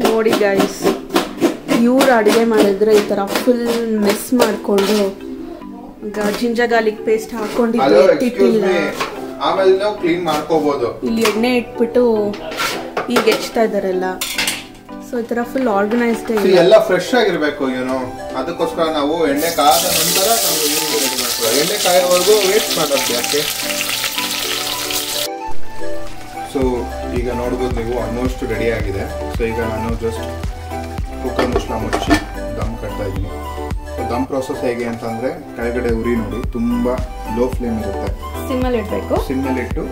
ನೋಡಿ ಗೈಸ್, ಇವ್ರು ಅಡುಗೆ ಮಾಡಿದ್ರೆ ಈ ಥರ ಫುಲ್ ಮಿಸ್ ಮಾಡಿಕೊಂಡು ಜಿಂಜರ್ ಗಾರ್ಲಿಕ್ ಪೇಸ್ಟ್ ಹಾಕೊಂಡಿದ್ದು ಇಟ್ಟಿಲ್ಲ. ಆಮೇಲೆ ನಾವು ಕ್ಲೀನ್ ಮಾಡ್ಕೋಬಹುದು. ಇಲ್ಲಿ ಎಣ್ಣೆ ಇಟ್ಬಿಟ್ಟು ಈಗ ಹೆಚ್ಚ್ತಾ ಇದಾರೆಲ್ಲ. ಸೊ ಈ ತರ ಫುಲ್ ಆರ್ಗನೈಸ್ಡ್ ಎಲ್ಲ ಫ್ರೆಶ್ ಆಗಿರ್ಬೇಕು ಏನೋ. ಅದಕ್ಕೋಸ್ಕರ ನಾವು ಎಣ್ಣೆ ಕಾದ ನಂತರ ನಾವು ಈರುಳ್ಳಿ ರೆಡಿ ಮಾಡ್ತೀವಿ. ಎಣ್ಣೆ ಕಾಯೋವರೆಗೂ ವೇಟ್ ಮಾಡೋದು ಯಾಕೆ. ಸೊ ಈಗ ನೋಡ್ಬೋದು ನೀವು ಆಲ್ಮೋಸ್ಟ್ ರೆಡಿ ಆಗಿದೆ. ಸೊ ಈಗ ನಾನು ಜಸ್ಟ್ ಕುಕ್ಕರ್ ಮುಚ್ಚಳ ಮುಚ್ಚಿ ದಮ್ ಕಟ್ತಾ ಇದ್ದೀನಿ. ಸೊ ದಮ್ ಪ್ರೋಸೆಸ್ ಹೇಗೆ ಅಂತಂದ್ರೆ ಕೆಳಗಡೆ ಉರಿ ನೋಡಿ ತುಂಬಾ ಲೋ ಫ್ಲೇಮ್ ಇರುತ್ತೆ. ಸಿಮ್ಮಲ್ಲಿ ಇಡಬೇಕು. ಸಿಮ್ಮಲ್ಲಿ ಇಟ್ಟು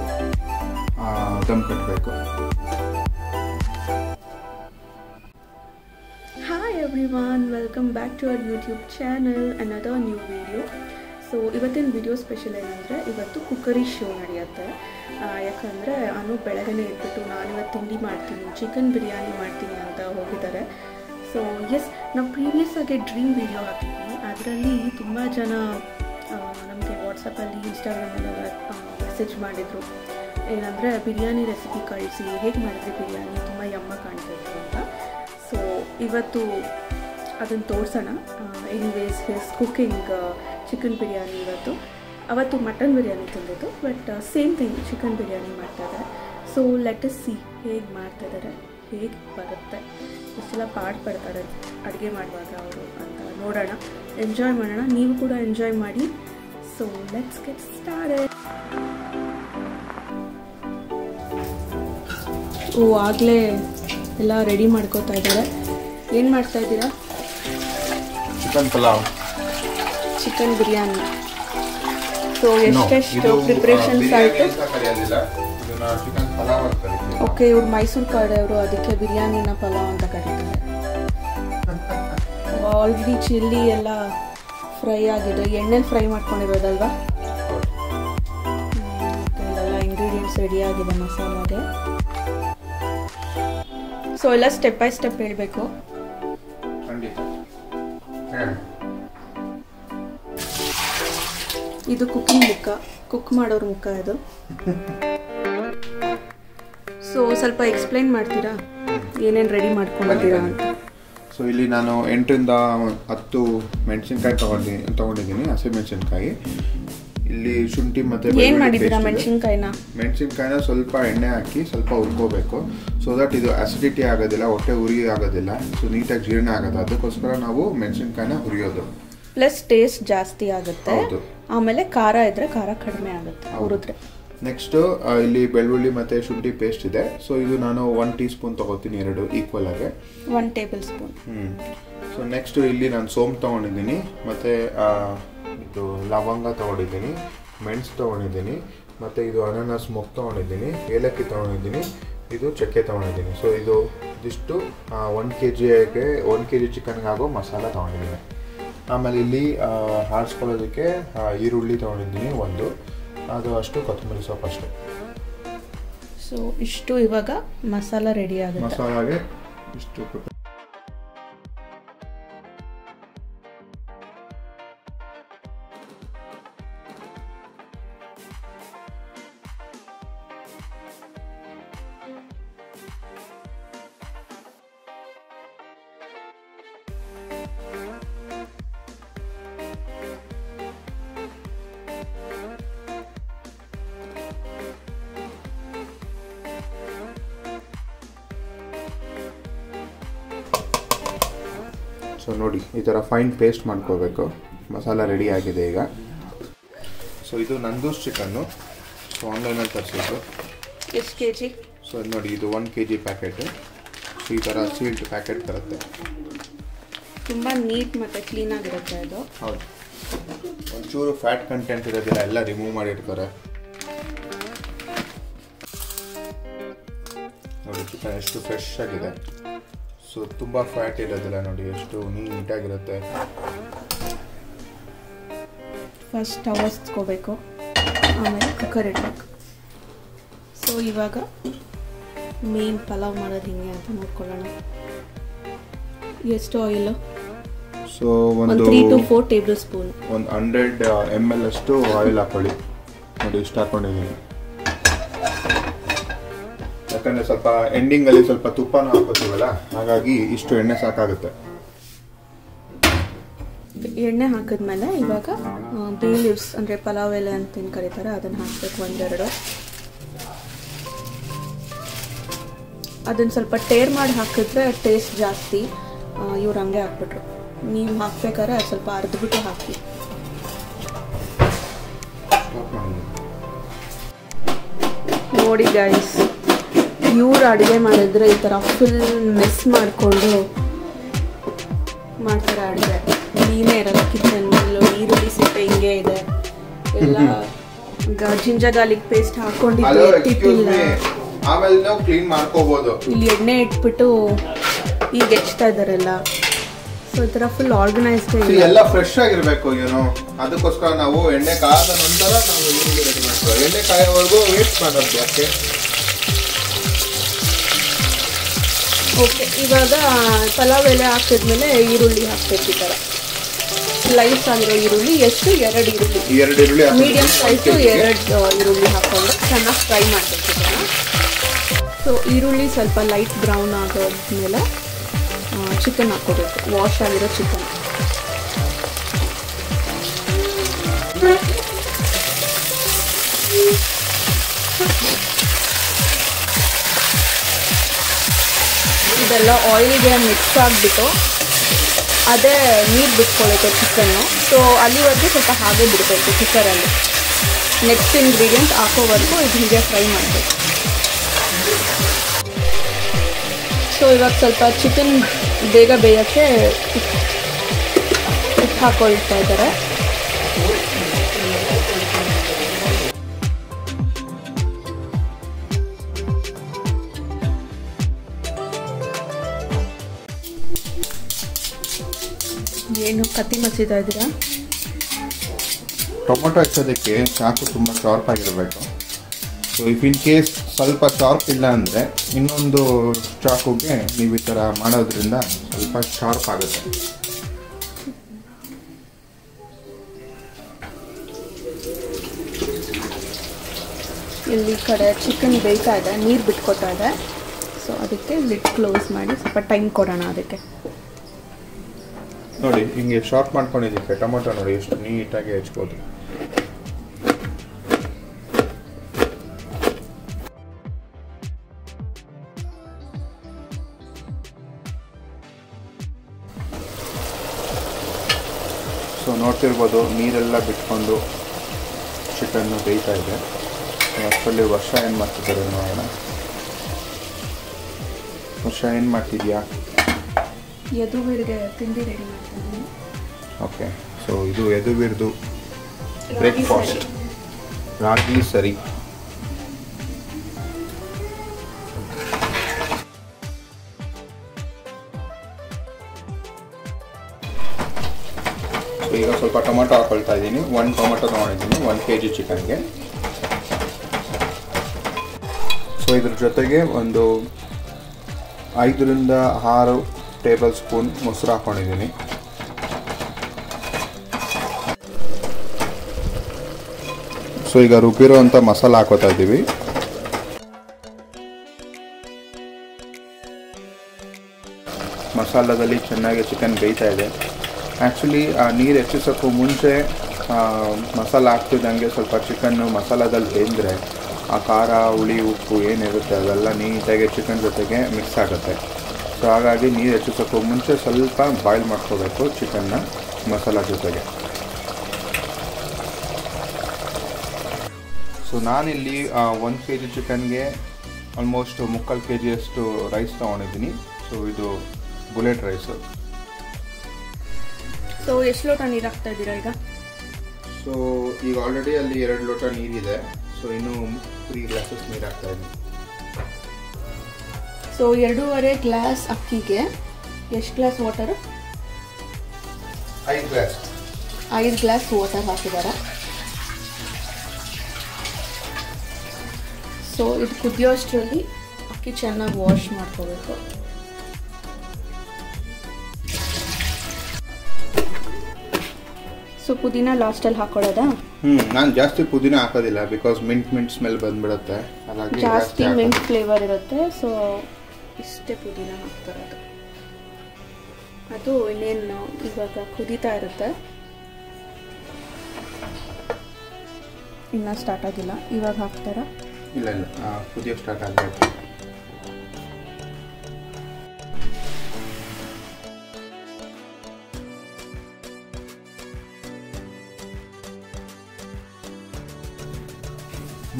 ದಮ್ ಕಟ್ಟಬೇಕು. Hi everyone, welcome back to our YouTube channel, another new video. So ಇವತ್ತಿನ ವಿಡಿಯೋ ಸ್ಪೆಷಲ್ ಏನಂದರೆ, ಇವತ್ತು ಕುಕ್ಕರಿ ಶೋ ನಡೆಯುತ್ತೆ. ಯಾಕಂದರೆ ನಾನು ಬೆಳಗ್ಗೆ ಇಟ್ಬಿಟ್ಟು ನಾನಿವತ್ತು ತಿಂಡಿ ಮಾಡ್ತೀನಿ, ಚಿಕನ್ ಬಿರಿಯಾನಿ ಮಾಡ್ತೀನಿ ಅಂತ ಹೋಗಿದ್ದಾರೆ. ಸೊ ಎಸ್, ನಾವು ಪ್ರೀವಿಯಸ್ ಆಗಿ ಡ್ರೀಮ್ ವಿಡಿಯೋ ಹಾಕಿದ್ವಿ. ಅದರಲ್ಲಿ ತುಂಬ ಜನ ನಮಗೆ ವಾಟ್ಸಪ್ಪಲ್ಲಿ, ಇನ್ಸ್ಟಾಗ್ರಾಮಲ್ಲೆಲ್ಲ ಮೆಸೇಜ್ ಮಾಡಿದರು. ಏನಂದರೆ ಬಿರಿಯಾನಿ ರೆಸಿಪಿ ಕಳಿಸಿ, ಹೇಗೆ ಮಾಡಿದ್ರಿ ಬಿರಿಯಾನಿ, ತುಂಬ ಯಮ್ಮ ಕಾಣ್ತಿತ್ತು ಅಂತ. ಸೊ ಇವತ್ತು ಅದನ್ನು ತೋರಿಸೋಣ. Anyways his cooking chicken biryani. ಅವತ್ತು ಮಟನ್ ಬಿರಿಯಾನಿ ತಿಂದಿದ್ದು, but same thing chicken biryani ಮಾಡ್ತಾಯಿದ್ದಾರೆ. ಸೊ ಲೆಟ್ ಅಸ್ ಸಿ ಹೇಗೆ ಮಾಡ್ತಾಯಿದ್ದಾರೆ, ಹೇಗೆ ಬರುತ್ತೆ, ಇಷ್ಟೆಲ್ಲ ಪಡ್ತಾರೆ ಅಡುಗೆ ಮಾಡುವಾಗ ಅವರು ಅಂತ ನೋಡೋಣ, ಎಂಜಾಯ್ ಮಾಡೋಣ. ನೀವು ಕೂಡ ಎಂಜಾಯ್ ಮಾಡಿ. So let's get started. ಆಗಲೇ ಎಲ್ಲ ರೆಡಿ ಮಾಡ್ಕೋತಾ ಇದ್ದಾರೆ. ಏನು ಮಾಡ್ತಾ ಇದ್ದೀರಾ? Chicken pulao, chicken biryani. So ಎಷ್ಟೆಷ್ಟು ಪ್ರಿಪ್ರೇಷನ್ಸ್ ಆಯಿತು? ಓಕೆ, ಇವ್ರು ಮೈಸೂರು ಕಡೆಯವರು, ಅದಕ್ಕೆ ಬಿರಿಯಾನಿನ ಪಲಾವ್ ಅಂತ ಕರೀತಾರೆ. ಆಲ್ರೆಡಿ ಚಿಲ್ಲಿ ಎಲ್ಲ ಫ್ರೈ ಆಗಿದೆ, ಎಣ್ಣೆಲಿ ಫ್ರೈ ಮಾಡ್ಕೊಂಡಿರೋದಲ್ವಾ. ಎಲ್ಲ ಇಂಗ್ರೀಡಿಯೆಂಟ್ಸ್ ರೆಡಿ ಆಗಿದೆ ಮಸಾಲಾಗೆ. ಸೊ ಎಲ್ಲ ಸ್ಟೆಪ್ ಬೈ ಸ್ಟೆಪ್ ಹೇಳಬೇಕು. ಇದು ಕುಕಿಂಗ್ ಮುಖ, ಕುಕ್ ಮಾಡೋರ ಮುಖ ಇದು. ಸೊ ಸ್ವಲ್ಪ ಎಕ್ಸ್ಪ್ಲೈನ್ ಮಾಡ್ತೀರಾ ಏನೇನು ರೆಡಿ ಮಾಡ್ಕೊಂಡಿದ್ದೀರಾ ಅಂತ? ಸೊ ಇಲ್ಲಿ ನಾನು 8 ರಿಂದ 10 ಮೆಣಸಿನ್ಕಾಯಿ ತೊಗೊಂಡಿದ್ದೀನಿ, ಹಸಿಮೆಣಸಿನ್ಕಾಯಿ. ಇಲ್ಲಿ ಶುಂಠಿ ಮತ್ತೆ ಏನು ಮಾಡಿದ್ದೀರಾ ಮೆಣಸಿನ್ಕಾಯಿನ ಸ್ವಲ್ಪ ಎಣ್ಣೆ ಹಾಕಿ ಸ್ವಲ್ಪ ಹುರ್ಕೋಬೇಕು. ಸೊ ದಟ್ ಇದು ಅಸಿಡಿಟಿ ಆಗೋದಿಲ್ಲ, ಹೊಟ್ಟೆ ಉರಿ ಆಗೋದಿಲ್ಲ, ಸೊ ನೀಟಾಗಿ ಜೀರ್ಣ ಆಗೋದು. ಅದಕ್ಕೋಸ್ಕರ ನಾವು ಮೆಣಸಿನ್ಕಾಯಿನ ಹುರಿಯೋದು. ಪ್ಲಸ್ ಟೇಸ್ಟ್ ಜಾಸ್ತಿ ಆಗುತ್ತೆ. ಆಮೇಲೆ ಖಾರ ಇದ್ರೆ ಖಾರ ಕಡಿಮೆ ಆಗುತ್ತೆ ಹುರಿದ್ರೆ. ನೆಕ್ಸ್ಟ್ ಇಲ್ಲಿ ಬೆಳ್ಳುಳ್ಳಿ ಮತ್ತು ಶುಂಠಿ ಪೇಸ್ಟ್ ಇದೆ. ಸೊ ಇದು ನಾನು 1 ಟೀ ಸ್ಪೂನ್ ತೊಗೋತೀನಿ, 2 ಈಕ್ವಲ್ ಆಗಿ 1 ಟೇಬಲ್ ಸ್ಪೂನ್. ಸೊ ನೆಕ್ಸ್ಟ್ ಇಲ್ಲಿ ನಾನು ಸೋಂಪು ತೊಗೊಂಡಿದ್ದೀನಿ, ಮತ್ತು ಇದು ಲವಂಗ ತೊಗೊಂಡಿದ್ದೀನಿ, ಮೆಣಸು ತೊಗೊಂಡಿದ್ದೀನಿ, ಮತ್ತು ಇದು ಅನಾನಸ್ ಮೊಗ್ಗು ತೊಗೊಂಡಿದ್ದೀನಿ, ಏಲಕ್ಕಿ ತೊಗೊಂಡಿದ್ದೀನಿ, ಇದು ಚಕ್ಕೆ ತೊಗೊಂಡಿದ್ದೀನಿ. ಸೊ ಇದಿಷ್ಟು 1 kg ಚಿಕನ್ಗೆ ಆಗೋ ಮಸಾಲ ತೊಗೊಂಡಿದ್ದೀನಿ. ಆಮೇಲೆ ಇಲ್ಲಿ ಹಾರಿಸ್ಕೊಳ್ಳೋದಕ್ಕೆ ಈರುಳ್ಳಿ ತೊಗೊಂಡಿದ್ದೀನಿ 1, ಅದು ಅಷ್ಟು ಕೊತ್ತಂಬರಿ ಸೊಪ್ಪು ಅಷ್ಟೇ. ಸೊ ಇಷ್ಟು ಇವಾಗ ಮಸಾಲ ರೆಡಿ ಆಗುತ್ತೆ. ಮಸಾಲಾಗೆ ಇಷ್ಟು ಸೊ ನೋಡಿ ಈ ಥರ ಫೈನ್ ಪೇಸ್ಟ್ ಮಾಡ್ಕೋಬೇಕು. ಮಸಾಲ ರೆಡಿ ಆಗಿದೆ ಈಗ. ಸೊ ಇದು ನಂದೂಸ್ ಚಿಕನ್ನು, ಸೊ ಆನ್ಲೈನಲ್ಲಿ ತರಿಸಿದ್ದು. ಎಷ್ಟು ಕೆ ಜಿ? ಸೊ ನೋಡಿ ಇದು 1 kg ಪ್ಯಾಕೆಟು. ಸೊ ಈ ಥರ ಸೀಲ್ಡ್ ಪ್ಯಾಕೆಟ್ ಬರುತ್ತೆ. ತುಂಬ ನೀಟ್ ಮತ್ತು ಕ್ಲೀನಾಗಿರುತ್ತೆ ಇದು. ಹೌದು, ಒಂಚೂರು ಫ್ಯಾಟ್ ಕಂಟೆಂಟ್ ಇರೋದಿಲ್ಲ, ಎಲ್ಲ ರಿಮೂವ್ ಮಾಡಿರ್ತಾರೆ. ನೋಡಿ ಚಿಕನ್ ಎಷ್ಟು ಫ್ರೆಶ್ ಆಗಿದೆ. ಸೊ ತುಂಬ ಫ್ಯಾಟ್ ಇರೋದಿಲ್ಲ, ನೋಡಿ ಎಷ್ಟು ನೀಟಾಗಿರುತ್ತೆ. ಫಸ್ಟ್ ಸ್ಟವ್ ಹಚ್ಕೋಬೇಕು, ಆಮೇಲೆ ಕುಕ್ಕರ್ ಇಡಬೇಕು. ಸೊ ಇವಾಗ ಮೇನ್ ಪಲಾವ್ ಮಾಡೋದು ಹಿಂಗೆ ಅಂತ ನೋಡ್ಕೊಳ್ಳೋಣ. ಎಷ್ಟು ಆಯಿಲು? ಸೊ ಒಂದು 3 to 4 ಟೇಬಲ್ ಸ್ಪೂನ್, ಒಂದು 100 ml ಅಷ್ಟು ಆಯಿಲ್ ಹಾಕೊಳ್ಳಿ. ನೋಡಿ ಇಷ್ಟು ಹಾಕೊಂಡಿದ್ದೀನಿ. ಯಾಕಂದರೆ ಸ್ವಲ್ಪ ಎಂಡಿಂಗಲ್ಲಿ ಸ್ವಲ್ಪ ತುಪ್ಪನೂ ಹಾಕೋತೀವಲ್ಲ, ಹಾಗಾಗಿ ಇಷ್ಟು ಎಣ್ಣೆ ಸಾಕಾಗುತ್ತೆ. ಎಣ್ಣೆ ಹಾಕಿದ್ಮೇಲೆ ಇವಾಗ ಬೇ ಲೀವ್ಸ್ ಅಂದರೆ ಪಲಾವ್ ಎಲೆ ಅಂತ ಏನು ಕರೀತಾರೆ ಅದನ್ನು ಹಾಕಬೇಕು, ಒಂದೆರಡು. ಅದನ್ನು ಸ್ವಲ್ಪ ಟೇರ್ ಮಾಡಿ ಹಾಕಿದ್ರೆ ಟೇಸ್ಟ್ ಜಾಸ್ತಿ. ಇವ್ರು ಹಂಗೆ ಹಾಕ್ಬಿಟ್ರು. ನೀವು ಹಾಕ್ಬೇಕಾದ್ರೆ ಸ್ವಲ್ಪ ಅರ್ದ್ಬಿಟ್ಟು ಹಾಕಿ. ನೋಡಿ ಗೈಸ್, ಇವ್ರು ಅಡುಗೆ ಮಾಡಿದ್ರೆ ಈ ಥರ ಫುಲ್ ಮೆಸ್ ಮಾಡಿಕೊಂಡು ಮಾಡ್ತಾರೆ ಅಡುಗೆ. ಕ್ಲೀನೇ ಇರಲ್ಲ ಕಿಚನ್. ಈರುಳ್ಳಿ ಸಿಪ್ಪೆ ಹಿಂಗೆ ಇದೆ ಎಲ್ಲ. ಜಿಂಜರ್ ಗಾರ್ಲಿಕ್ ಪೇಸ್ಟ್ ಹಾಕೊಂಡಿದ್ದು ಇಟ್ಟಿಲ್ಲ. ಆಮೇಲೆ ನಾವು ಕ್ಲೀನ್ ಮಾಡ್ಕೋಬಹುದು. ಇಲ್ಲಿ ಎಣ್ಣೆ ಇಟ್ಬಿಟ್ಟು ಈಗ ಹೆಚ್ಚ್ತಾ ಇದಾರೆಲ್ಲ. ಸೊ ಈ ತರ ಫುಲ್ ಆರ್ಗನೈಸ್ಡ್ ಇದೆ. ಎಲ್ಲ ಫ್ರೆಶ್ ಆಗಿರ್ಬೇಕು ಏನೋ, ಅದಕ್ಕೋಸ್ಕರ ನಾವು ಎಣ್ಣೆ ಕಾದ ನಂತರ ನಾವು ಈರುಳ್ಳಿ ರೆಡಿ ಮಾಡ್ತೀವಿ. ಎಣ್ಣೆ ಕಾಯೋವರೆಗೂ ವೇಟ್ ಮಾಡೋದು ಯಾಕೆ. ಓಕೆ, ಇವಾಗ ಪಲಾವ್ ಎಲೆ ಹಾಕಿದ್ಮೇಲೆ ಈರುಳ್ಳಿ ಹಾಕ್ಬೇಕು. ಈ ಥರ ಸ್ಲೈಸ್ ಆಗಿರೋ ಈರುಳ್ಳಿ. ಎಷ್ಟು? ಎರಡು ಈರುಳ್ಳಿ ಮೀಡಿಯಂ ಸೈಜು 2 ಈರುಳ್ಳಿ ಹಾಕೊಂಡು ಚೆನ್ನಾಗಿ ಫ್ರೈ ಮಾಡಬೇಕು ಇದನ್ನು. ಸೊ ಈರುಳ್ಳಿ ಸ್ವಲ್ಪ ಲೈಟ್ ಬ್ರೌನ್ ಆಗೋದ್ಮೇಲೆ ಚಿಕನ್ ಹಾಕೋಬೇಕು, ವಾಶ್ ಆಗಿರೋ ಚಿಕನ್. ಇದೆಲ್ಲ ಆಯಿಲ್ಗೆ ಮಿಕ್ಸ್ ಆಗಿಬಿಟ್ಟು ಅದೇ ನೀರು ಬಿಟ್ಕೊಳ್ಳುತ್ತೆ ಚಿಕನ್ನು. ಸೊ ಅಲ್ಲಿವರೆಗೂ ಸ್ವಲ್ಪ ಹಾಗೆ ಬಿಡಬೇಕು ಕುಕ್ಕರಲ್ಲಿ. ನೆಕ್ಸ್ಟ್ ಇಂಗ್ರೀಡಿಯೆಂಟ್ ಹಾಕೋವರೆಗೂ ಇದು ಹೀಗೆ ಫ್ರೈ ಮಾಡಬೇಕು. ಸೊ ಇವಾಗ ಸ್ವಲ್ಪ ಚಿಕನ್ ಬೇಗ ಬೇಯೋಕ್ಕೆ ಉಪ್ಪು ಹಾಕೊಳ್ತಾ ಇದ್ದಾರೆ. ಏನು ಕತ್ತಿ ಮಚ್ಚಿತಾ ಇದ್ದೀರಾ? ಟೊಮೊಟೊ ಹೆಚ್ಚೋದಕ್ಕೆ ಚಾಕು ತುಂಬ ಶಾರ್ಪ್ ಆಗಿರಬೇಕು. ಸೊ ಇಫ್ ಇನ್ ಕೇಸ್ ಸ್ವಲ್ಪ ಶಾರ್ಪ್ ಇಲ್ಲ ಅಂದರೆ ಇನ್ನೊಂದು ಚಾಕುಗೆ ನೀವು ಈ ಥರ ಮಾಡೋದ್ರಿಂದ ಸ್ವಲ್ಪ ಶಾರ್ಪ್ ಆಗುತ್ತೆ. ಇಲ್ಲಿ ಕಡೆ ಚಿಕನ್ ಬೇಯ್ತಾ ಇದೆ, ನೀರು ಬಿಟ್ಕೋತಾ ಇದೆ. ಸೊ ಅದಕ್ಕೆ ಲಿಡ್ ಕ್ಲೋಸ್ ಮಾಡಿ ಸ್ವಲ್ಪ ಟೈಮ್ ಕೊಡೋಣ ಅದಕ್ಕೆ. ನೋಡಿ ಹಿಂಗೆ ಶಾರ್ಪ್ ಮಾಡ್ಕೊಂಡಿದ್ದಕ್ಕೆ ಟೊಮೊಟೊ ನೋಡಿ ಎಷ್ಟು ನೀಟಾಗಿ ಹೆಚ್ಬೋದು. ಸೊ ನೋಡ್ತಿರ್ಬೋದು ನೀರೆಲ್ಲ ಬಿಟ್ಕೊಂಡು ಚಿಕನ್ನು ಬೇಯ್ತಾ ಇದೆ. ಅಷ್ಟರಲ್ಲಿ ವರ್ಷ ಏನು ಮಾಡ್ತಿದ್ದಾರೆ ನೋಡೋಣ. ವರ್ಷ ಏನು ಮಾಡ್ತಿದ್ಯಾ? ಯದುವೀರ್ಗೆ ತಿಂಡಿ ರೆಡಿ ಮಾಡ್ತೀನಿ. ಓಕೆ, ಸೊ ಇದು ಯದುವೀರ್ದು ಬ್ರೇಕ್ಫಾಸ್ಟ್, ರಾಗಿ ಸರಿ. ಸೊ ಈಗ ಸ್ವಲ್ಪ ಟೊಮೊಟೊ ಹಾಕೊಳ್ತಾ ಇದ್ದೀನಿ. 1 ಟೊಮೊಟೊ ತೊಗೊಂಡಿದ್ದೀನಿ 1 kg ಚಿಕನ್ಗೆ. ಸೊ ಇದ್ರ ಜೊತೆಗೆ ಒಂದು 5 ರಿಂದ 6 ಟೇಬಲ್ ಸ್ಪೂನ್ ಮೊಸರು ಹಾಕೊಂಡಿದ್ದೀನಿ. ಸೊ ಈಗ ರುಬ್ಬಿರೋ ಅಂಥ ಮಸಾಲ ಹಾಕೋತಾ ಇದ್ದೀವಿ. ಮಸಾಲದಲ್ಲಿ ಚೆನ್ನಾಗಿ ಚಿಕನ್ ಬೇಯ್ತಾ ಇದೆ. ಆ್ಯಕ್ಚುಲಿ ಆ ನೀರು ಹೆಚ್ಚಿಸೋಕ್ಕೂ ಮುಂಚೆ ಮಸಾಲ ಹಾಕ್ತಿದ್ದಂಗೆ ಸ್ವಲ್ಪ ಚಿಕನ್ನು ಮಸಾಲದಲ್ಲಿ ಬೆಂದರೆ ಆ ಖಾರ ಹುಳಿ ಉಪ್ಪು ಏನಿರುತ್ತೆ ಅದೆಲ್ಲ ನೀಟಾಗಿ ಚಿಕನ್ ಜೊತೆಗೆ ಮಿಕ್ಸ್ ಆಗುತ್ತೆ. ಸೊ ಹಾಗಾಗಿ ನೀರು ಹೆಚ್ಚಿಸೋಕ್ಕೂ ಮುಂಚೆ ಸ್ವಲ್ಪ ಬಾಯ್ಲ್ ಮಾಡ್ಕೋಬೇಕು ಚಿಕನ್ನ ಮಸಾಲ ಜೊತೆಗೆ. ಸೊ ನಾನಿಲ್ಲಿ 1 kg ಚಿಕನ್ಗೆ ಆಲ್ಮೋಸ್ಟ್ 3/4 kg ರೈಸ್ ತೊಗೊಂಡಿದ್ದೀನಿ. ಸೊ ಇದು ಬುಲೆಟ್ ರೈಸು. ಸೊ ಎಷ್ಟು ಲೋಟ ನೀರು ಹಾಕ್ತಾ ಇದ್ದೀರಾ ಈಗ? ಸೊ ಈಗ ಆಲ್ರೆಡಿ ಅಲ್ಲಿ 2 ಲೋಟ ನೀರಿದೆ. ಸೊ ಇನ್ನೂ 3 ಗ್ಲಾಸಸ್ ನೀರು ಹಾಕ್ತಾ ಇದ್ದೀನಿ. ಸೊ 2.5 ಗ್ಲಾಸ್ ಅಕ್ಕಿಗೆ ಎಷ್ಟು glass water? 5 glass. 5 glass water ಹಾಕಿದ್ದಾರೆ. ಸೊ ಇದು ಕುದಿಯೋಷ್ಟರಲ್ಲಿ ಅಕ್ಕಿ ಚೆನ್ನಾಗಿ ವಾಶ್ ಮಾಡ್ಕೋಬೇಕು. ಸೊ ಪುದೀನ ಲಾಸ್ಟಲ್ಲಿ ಹಾಕೊಳ್ಳೋದಾ? ನಾನು ಜಾಸ್ತಿ ಪುದೀನ ಹಾಕೋದಿಲ್ಲ ಬಿಕಾಸ್ ಮಿಂಟ್ ಸ್ಮೆಲ್ ಬಂದ್ಬಿಡುತ್ತೆ, ಹಾಗಾಗಿ ಜಾಸ್ತಿ ಮಿಂಟ್ ಫ್ಲೇವರ್ ಇರುತ್ತೆ. ಸೊ ಇಷ್ಟೇ ಪುದೀನ ಹಾಕ್ತಾರದು. ಅದು ಇನ್ನೇನು ಇವಾಗ ಕುದೀತಾ ಇರುತ್ತೆ, ಇನ್ನೂ ಸ್ಟಾರ್ಟ್ ಆಗಿಲ್ಲ. ಇವಾಗ ಹಾಕ್ತಾರಾ? ಇಲ್ಲ ಕುದಿಯೋಕ್ಕೆ ಸ್ಟಾರ್ಟ್ ಆಗಬೇಕು.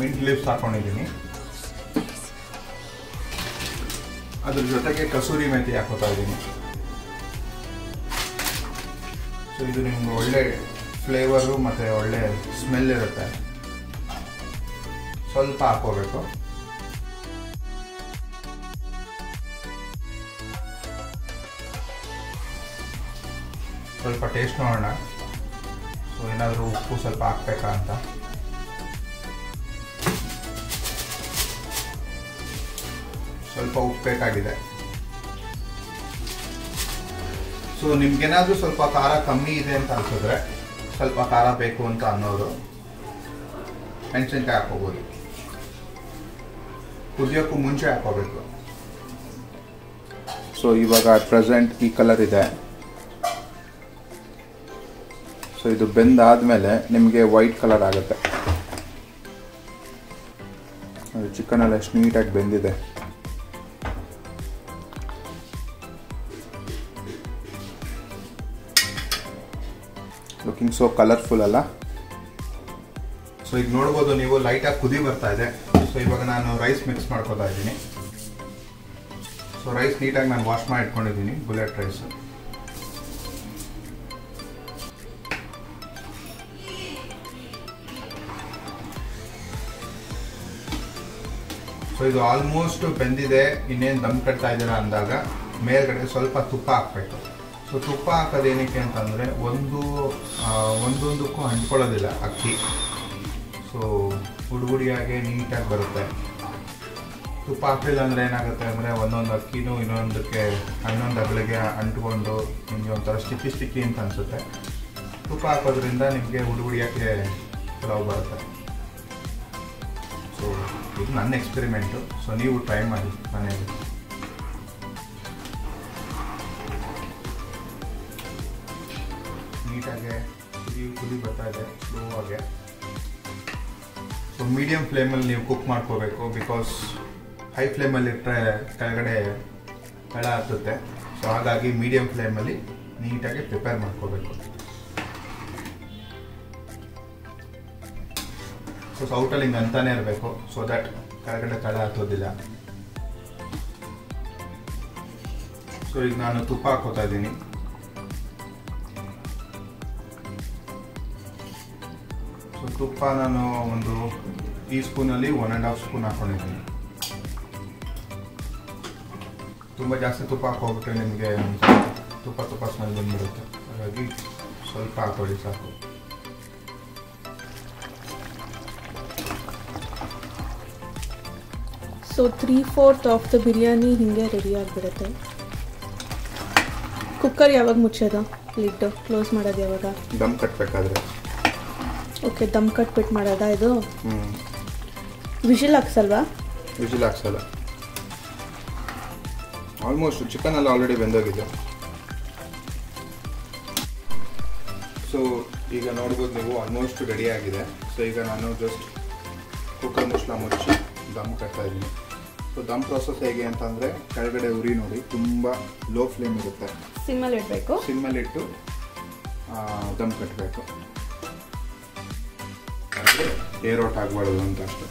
ಮಿಂಟ್ ಲೀವ್ಸ್ ಹಾಕೊಂಡಿದ್ದೀನಿ, ಅದ್ರ ಜೊತೆಗೆ ಕಸೂರಿ ಮೆಂತಿ ಹಾಕೋತಾ ಇದ್ದೀನಿ. ಸೊ ಇದು ನಿಮ್ಗೆ ಒಳ್ಳೆ ಫ್ಲೇವರು ಮತ್ತು ಒಳ್ಳೆ ಸ್ಮೆಲ್ ಇರುತ್ತೆ. ಸ್ವಲ್ಪ ಹಾಕೋಬೇಕು. ಸ್ವಲ್ಪ ಟೇಸ್ಟ್ ನೋಡೋಣ. ಸೊ ಏನಾದರೂ ಉಪ್ಪು ಸ್ವಲ್ಪ ಹಾಕ್ಬೇಕಾ ಅಂತ. ಸ್ವಲ್ಪ ಉಪ್ಪು ಬೇಕಾಗಿದೆ. ಸೊ ನಿಮ್ಗೇನಾದರೂ ಸ್ವಲ್ಪ ಖಾರ ಕಮ್ಮಿ ಇದೆ ಅಂತ ಅನ್ಸಿದ್ರೆ, ಸ್ವಲ್ಪ ಖಾರ ಬೇಕು ಅಂತ ಅನ್ನೋರು ಮೆಣಸಿನ್ಕಾಯಿ ಹಾಕೋಬೋದು. ಕುದಿಯೋಕ್ಕೂ ಮುಂಚೆ ಹಾಕೋಬೇಕು. ಸೊ ಇವಾಗ ಅಟ್ ಪ್ರೆಸೆಂಟ್ ಈ ಕಲರ್ ಇದೆ. ಸೊ ಇದು ಬೆಂದಾದ್ಮೇಲೆ ನಿಮಗೆ ವೈಟ್ ಕಲರ್ ಆಗುತ್ತೆ. ಅದು ಚಿಕನ್ ಎಲ್ಲ ಎಷ್ಟು ನೀಟಾಗಿ ಬೆಂದಿದೆ. ಲುಕಿಂಗ್ ಸೋ ಕಲರ್ಫುಲ್ ಅಲ್ಲ? ಸೊ ಈಗ ನೋಡ್ಬೋದು ನೀವು, ಲೈಟಾಗಿ ಕುದಿ ಬರ್ತಾ ಇದೆ. ಸೊ ಇವಾಗ ನಾನು ರೈಸ್ ಮಿಕ್ಸ್ ಮಾಡ್ಕೊತಾ ಇದ್ದೀನಿ. ಸೊ ರೈಸ್ ನೀಟಾಗಿ ನಾನು ವಾಶ್ ಮಾಡಿ ಇಟ್ಕೊಂಡಿದ್ದೀನಿ, ಬುಲೆಟ್ ರೈಸ್. ಸೊ ಇದು ಆಲ್ಮೋಸ್ಟ್ ಬೆಂದಿದೆ, ಇನ್ನೇನು ದಮ್ ಕಟ್ತಾ ಇದ್ದೀರಾ ಅಂದಾಗ ಮೇಲ್ಗಡೆ ಸ್ವಲ್ಪ ತುಪ್ಪ ಹಾಕಬೇಕು. ಸೊ ತುಪ್ಪ ಹಾಕೋದೇನಕ್ಕೆ ಅಂತಂದರೆ ಒಂದೊಂದಕ್ಕೂ ಅಂಟ್ಕೊಳ್ಳೋದಿಲ್ಲ ಅಕ್ಕಿ. ಸೊ ಹುಡುಗುಡಿಯಾಗೆ ನೀಟಾಗಿ ಬರುತ್ತೆ. ತುಪ್ಪ ಹಾಕಲಿಲ್ಲ ಅಂದರೆ ಏನಾಗುತ್ತೆ ಅಂದರೆ ಒಂದೊಂದು ಅಕ್ಕಿನೂ ಇನ್ನೊಂದಕ್ಕೆ ಅಗ್ಳಿಗೆ ಅಂಟ್ಕೊಂಡು ನಿಮಗೆ ಒಂಥರ ಸ್ಟಿಕ್ಕಿ ಅಂತ ಅನಿಸುತ್ತೆ. ತುಪ್ಪ ಹಾಕೋದ್ರಿಂದ ನಿಮಗೆ ಹುಡುಗುಡಿಯಾಗೆ ಪಲಾವ್ ಬರುತ್ತೆ. ಸೊ ಇದು ನನ್ನ ಎಕ್ಸ್ಪೆರಿಮೆಂಟು. ಸೊ ನೀವು ಟ್ರೈ ಮಾಡಿ ಮನೆಯಲ್ಲಿ. ನೀಟಾಗೆ ಕುದಿ ಬರ್ತಾ ಇದೆ ಸ್ಲೋ ಆಗಿ. ಸೊ ಮೀಡಿಯಮ್ ಫ್ಲೇಮಲ್ಲಿ ನೀವು ಕುಕ್ ಮಾಡ್ಕೋಬೇಕು, ಬಿಕಾಸ್ ಹೈ ಫ್ಲೇಮಲ್ಲಿ ಇಟ್ಟರೆ ಕೆಳಗಡೆ ತಳ ಹತ್ತುತ್ತೆ. ಸೊ ಹಾಗಾಗಿ ಮೀಡಿಯಮ್ ಫ್ಲೇಮಲ್ಲಿ ನೀಟಾಗಿ ಪ್ರಿಪೇರ್ ಮಾಡ್ಕೋಬೇಕು. ಸೊ ಸೌಟಲ್ಲಿ ಹಿಂಗೆ ಅಂತಾನೆ ಇರಬೇಕು, ಸೊ ದಟ್ ಕೆಳಗಡೆ ತಳ ಹತ್ತೋದಿಲ್ಲ. ಸೊ ಈಗ ನಾನು ತುಪ್ಪ ಹಾಕೋತಾ ಇದ್ದೀನಿ. ಸೊ ತುಪ್ಪ ನಾನು ಒಂದು ಈ ಸ್ಪೂನಲ್ಲಿ 1.5 ಸ್ಪೂನ್ ಹಾಕೊಂಡಿದ್ದೀನಿ. ತುಂಬ ಜಾಸ್ತಿ ತುಪ್ಪ ಹಾಕೋಬಿಟ್ರೆ ನಿಮಗೆ ತುಪ್ಪ ಸ್ಮೆಲ್ ಬಂದ್ಬಿಡುತ್ತೆ, ಹಾಗಾಗಿ ಸ್ವಲ್ಪ ಹಾಕೊಳ್ಳಿ ಸಾಕು. ಸೊ 3/4 ಆಫ್ ದ ಬಿರಿಯಾನಿ ಹಿಂಗೆ ರೆಡಿ ಆಗಿಬಿಡುತ್ತೆ. ಕುಕ್ಕರ್ ಯಾವಾಗ ಮುಚ್ಚೋದು? ಲಿಡ್ ಕ್ಲೋಸ್ ಮಾಡೋದು ಯಾವಾಗ? ದಮ್ ಕಟ್ಟಬೇಕಾದ್ರೆ. ಓಕೆ, ದಮ್ ಕಟ್ಬಿಟ್ಟು ಮಾಡೋದಾ ಇದು? ವಿಷಿಲ್ ಹಾಕ್ಸಲ್ವಾ? ವಿಷಿಲ್ ಹಾಕ್ಸಲ್ಲ. ಆಲ್ಮೋಸ್ಟ್ ಚಿಕನ್ ಎಲ್ಲ ಆಲ್ರೆಡಿ ಬೆಂದೋಗಿದೆ. ಸೊ ಈಗ ನೋಡ್ಬೋದು ನೀವು, ಆಲ್ಮೋಸ್ಟ್ ರೆಡಿ ಆಗಿದೆ. ಸೊ ಈಗ ನಾನು ಜಸ್ಟ್ ಕುಕ್ಕರ್ ಮುಚ್ಚಳ ಮುಚ್ಚಿ ದಮ್ ಕಟ್ತಾ ಇದ್ದೀನಿ. ಸೊ ದಮ್ ಪ್ರೋಸೆಸ್ ಹೇಗೆ ಅಂತಂದರೆ, ಕೆಳಗಡೆ ಉರಿ ನೋಡಿ ತುಂಬ ಲೋ ಫ್ಲೇಮ್ ಇರುತ್ತೆ, ಸಿಮ್ಮಲ್ಲಿ ಇಡಬೇಕು. ಸಿಮ್ಮಲ್ಲಿಟ್ಟು ದಮ್ ಕಟ್ಟಬೇಕು, ಏರ್ ಔಟ್ ಆಗಬಾರ್ದು ಅಂತ ಅಷ್ಟೇ.